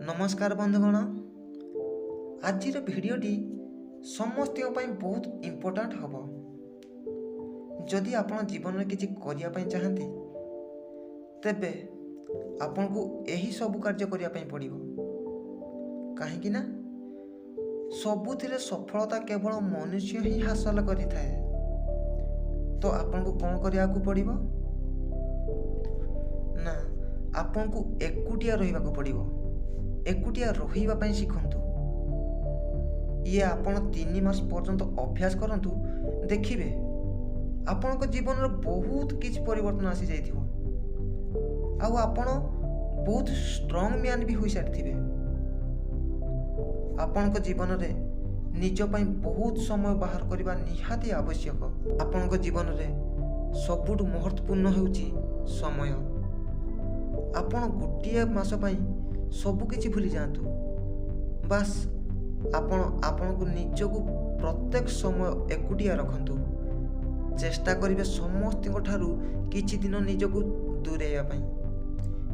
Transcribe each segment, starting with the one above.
नमस्कार बंधुगण, आज भिडटी समस्त बहुत इम्पोर्टाट हम। जदि आपण जीवन में किसी करने चाहती तेबे आपण को यही सब कार्य करने पड़ो। कहीं सबुथिरे सफलता केवल मनुष्य ही हासिल करिथाए। तो आपण को कौन करने को पड़ो ना, आपण को एकुटिया रहिबा को पड़ो। एकुटिया रहिबा शिखंतु। ये आपण 3 मास पर्यंत अभ्यास करंतु, देखिबे आपण जीवन में बहुत किछ परिवर्तन आसी जाइथिबो। आउ आपण बहुत स्ट्रांग मैन भी हो सारिथिबे। आपण जीवन में निज पई बहुत समय बाहर करबा निहाती आवश्यक। आपण जीवन में सबुठ महत्वपूर्ण होउची समय। आपण गोटे मास पई सबु किछि भूली जातु। बास आपण को निज को प्रत्येक समय एकुटिया रखंतु। चेष्टा करिवे समस्त ठारू किछि दिन निज को दूरेया पई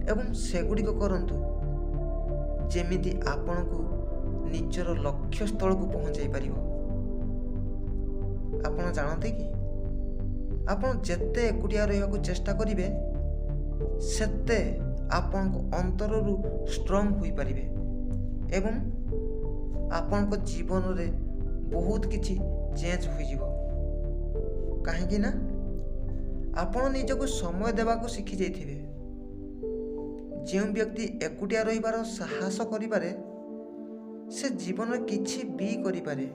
एवं सेगुड़िक करंतु जेमिति आपण को निजर लक्ष्य स्थल को पहुंचाई परिबो। आपण जानते कि आपण जेते एकुटिया रहिबा को चेष्टा करिवे सेते आपण को अंतररू स्ट्रांग होई परिबे एवं आपण को जीवन रे बहुत किछि चेंज होई जिवो। काहेकि ना आपण निज को समय देवा को सीखी जाइथिबे। जो व्यक्ति एकुटिया रहिबार साहस करि पारे से जीवन में किछि भी करि पारे।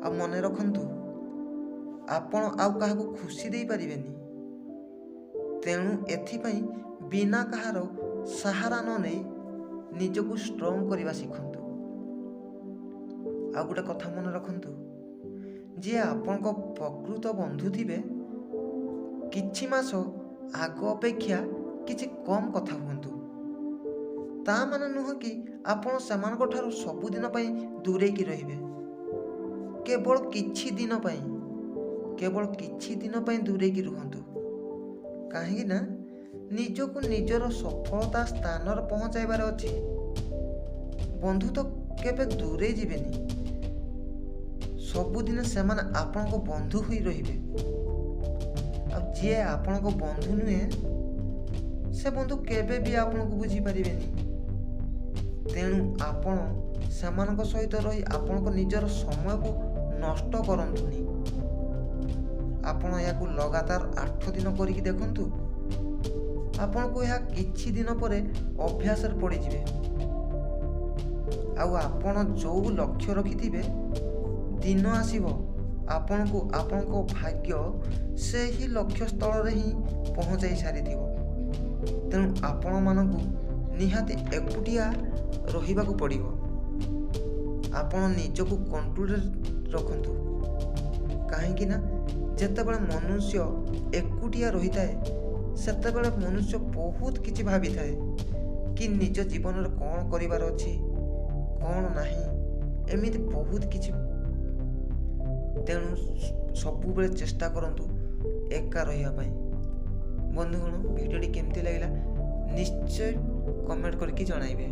आ मने रखंतु, आपण आउ काहा को खुशी देई परिबेनी। तेणु एथिपई बिना कहार सहारा न नहीं निज को स्ट्रांग करवा शिखंतु। आ गोटे कथा मन रखंतु, जे आपण को प्रकृत बंधु थिबे किछि मास आग अपेक्षा किछि कम कथा हुंतु। ता माने नुह कि आपण समान ठारू सबुदिन पई दूरे की रहिबे। केवल किछि दिन पई दूरे की रुहंतु। काहेकि ना निज को निजर सफलता स्थान पहुंचाइबार अछि। बंधु तो केबे दूरे जीवेनी। सबुदिन सेमाने आपण को बंधु होई रहिबे। अब जे आपण को बंधु नुहे से बंधु केबे भी आपण को बुझी परिबेनी। तेणु आपण सेमानक सहित रही आपण को निजर समय को नष्ट करंतुनी। आपण या को लगातार 8 दिन करिकि देखंतु, आपण को यह किछि दिन परे अभ्यास रे पड़ी जिवे। आउ आपण जो लक्ष्य रखिथिबे दिन आसीबो आपण को आपण को भाग्य से ही लक्ष्य स्थल रे ही पहुंचाई सारिथिबो। तेणु आपण मानकु निहाती एकुटिया रहिबा को पड़िबो। आपण निज को कंट्रोल रखंतु। काहेकि ना जेतेबेले मनुष्य एकुटिया रहिताए सेतेबेले मनुष्य बहुत किछि भाबी थाए कि निज जीवन में कौन करिवार अछि कौन नाही, एमिति बहुत किछि। तेणु सबु बेले चेष्टा करंतु एका रहिया पई। बंधुगण, भिडियोटी केमती लागिला निश्चय कमेंट करके जणाइबे।